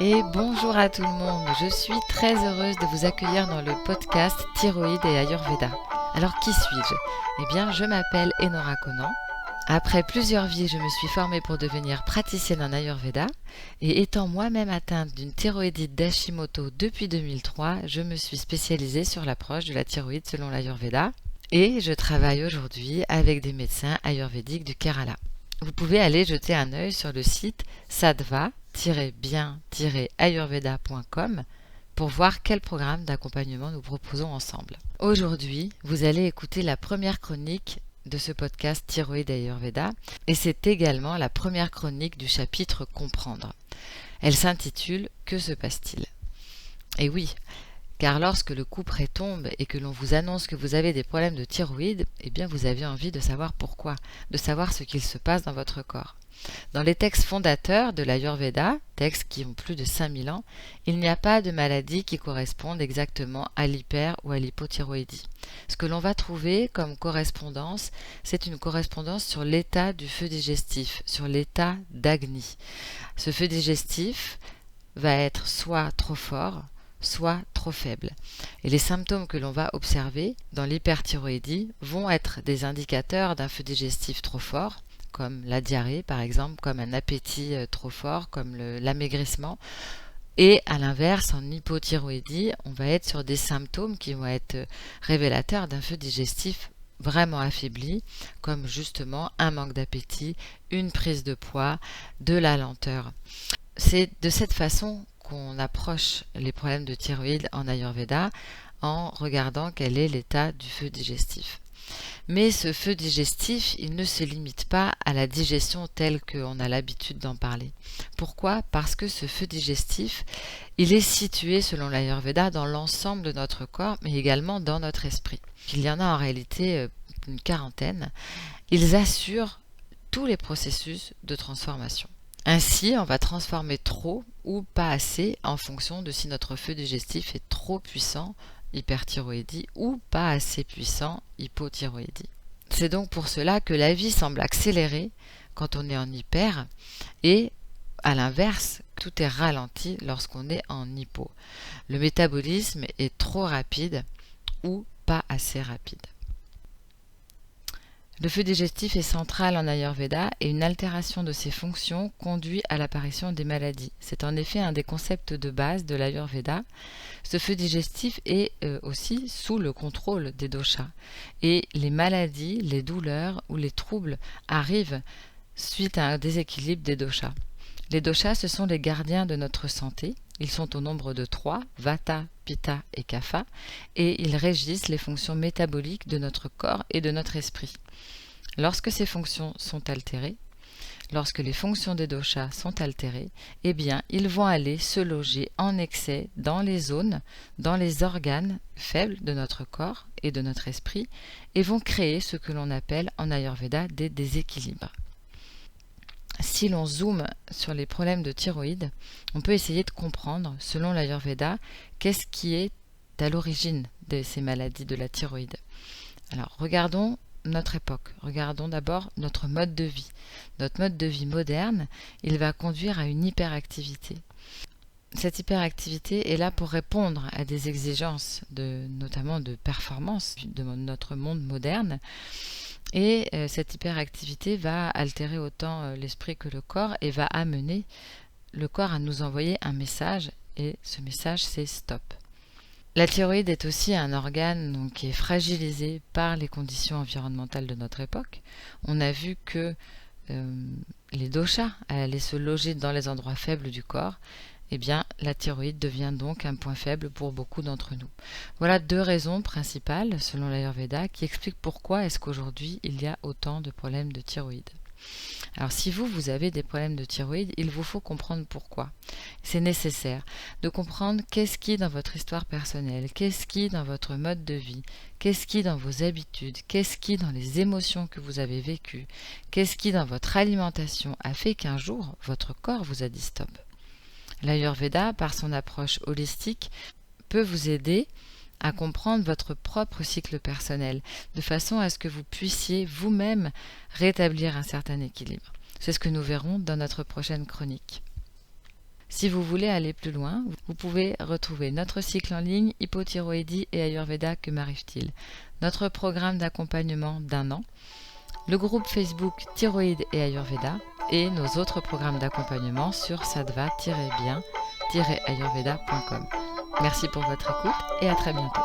Et bonjour à tout le monde, je suis très heureuse de vous accueillir dans le podcast Thyroïde et Ayurveda. Alors qui suis-je? Eh bien, je m'appelle Enora Conan. Après plusieurs vies, je me suis formée pour devenir praticienne en Ayurveda et étant moi-même atteinte d'une thyroïdite d'Hashimoto depuis 2003, je me suis spécialisée sur l'approche de la thyroïde selon l'Ayurveda et je travaille aujourd'hui avec des médecins ayurvédiques du Kerala. Vous pouvez aller jeter un œil sur le site sadva-bien-ayurveda.com pour voir quel programme d'accompagnement nous proposons ensemble. Aujourd'hui, vous allez écouter la première chronique de ce podcast Thyroïde et Ayurveda et c'est également la première chronique du chapitre Comprendre. Elle s'intitule Que se passe-t-il? Et oui, car lorsque le couperet tombe et que l'on vous annonce que vous avez des problèmes de thyroïde, eh bien vous avez envie de savoir pourquoi, de savoir ce qu'il se passe dans votre corps. Dans les textes fondateurs de l'Ayurveda, textes qui ont plus de 5000 ans, il n'y a pas de maladie qui corresponde exactement à l'hyper ou à l'hypothyroïdie. Ce que l'on va trouver comme correspondance, c'est une correspondance sur l'état du feu digestif, sur l'état d'Agni. Ce feu digestif va être soit trop fort, soit trop faible. Et les symptômes que l'on va observer dans l'hyperthyroïdie vont être des indicateurs d'un feu digestif trop fort, comme la diarrhée par exemple, comme un appétit trop fort, comme l'amaigrissement. Et à l'inverse, en hypothyroïdie, on va être sur des symptômes qui vont être révélateurs d'un feu digestif vraiment affaibli, comme justement un manque d'appétit, une prise de poids, de la lenteur. C'est de cette façon qu'on approche les problèmes de thyroïde en Ayurveda en regardant quel est l'état du feu digestif. Mais ce feu digestif, il ne se limite pas à la digestion telle qu'on a l'habitude d'en parler. Pourquoi? Parce que ce feu digestif, il est situé selon l'Ayurveda dans l'ensemble de notre corps, mais également dans notre esprit. Il y en a en réalité une quarantaine. Ils assurent tous les processus de transformation. Ainsi, on va transformer trop ou pas assez en fonction de si notre feu digestif est trop puissant, hyperthyroïdie, ou pas assez puissant, hypothyroïdie. C'est donc pour cela que la vie semble accélérer quand on est en hyper et à l'inverse, tout est ralenti lorsqu'on est en hypo. Le métabolisme est trop rapide ou pas assez rapide. Le feu digestif est central en Ayurveda et une altération de ses fonctions conduit à l'apparition des maladies. C'est en effet un des concepts de base de l'Ayurveda. Ce feu digestif est aussi sous le contrôle des doshas. Et les maladies, les douleurs ou les troubles arrivent suite à un déséquilibre des doshas. Les doshas, ce sont les gardiens de notre santé. Ils sont au nombre de 3, Vata, Pitta et Kapha, et ils régissent les fonctions métaboliques de notre corps et de notre esprit. Lorsque ces fonctions sont altérées, lorsque les fonctions des doshas sont altérées, eh bien, ils vont aller se loger en excès dans les zones, dans les organes faibles de notre corps et de notre esprit, et vont créer ce que l'on appelle en Ayurveda des déséquilibres. Si l'on zoome sur les problèmes de thyroïde, on peut essayer de comprendre, selon l'Ayurveda, qu'est-ce qui est à l'origine de ces maladies de la thyroïde. Alors, regardons notre époque. Regardons d'abord notre mode de vie. Notre mode de vie moderne, il va conduire à une hyperactivité. Cette hyperactivité est là pour répondre à des exigences, notamment de performance de notre monde moderne. Et cette hyperactivité va altérer autant l'esprit que le corps et va amener le corps à nous envoyer un message, et ce message c'est stop. La thyroïde est aussi un organe donc, qui est fragilisé par les conditions environnementales de notre époque. On a vu que les doshas allaient se loger dans les endroits faibles du corps. Eh bien, la thyroïde devient donc un point faible pour beaucoup d'entre nous. Voilà 2 raisons principales, selon l'Ayurveda, qui expliquent pourquoi est-ce qu'aujourd'hui il y a autant de problèmes de thyroïde. Alors si vous avez des problèmes de thyroïde, il vous faut comprendre pourquoi. C'est nécessaire de comprendre qu'est-ce qui dans votre histoire personnelle, qu'est-ce qui dans votre mode de vie, qu'est-ce qui dans vos habitudes, qu'est-ce qui dans les émotions que vous avez vécues, qu'est-ce qui dans votre alimentation a fait qu'un jour votre corps vous a dit stop. L'Ayurveda, par son approche holistique, peut vous aider à comprendre votre propre cycle personnel, de façon à ce que vous puissiez vous-même rétablir un certain équilibre. C'est ce que nous verrons dans notre prochaine chronique. Si vous voulez aller plus loin, vous pouvez retrouver notre cycle en ligne Hypothyroïdie et Ayurveda, que m'arrive-t-il, notre programme d'accompagnement d'1 an, le groupe Facebook Thyroïde et Ayurveda et nos autres programmes d'accompagnement sur sadva-bien-ayurveda.com. Merci pour votre écoute et à très bientôt.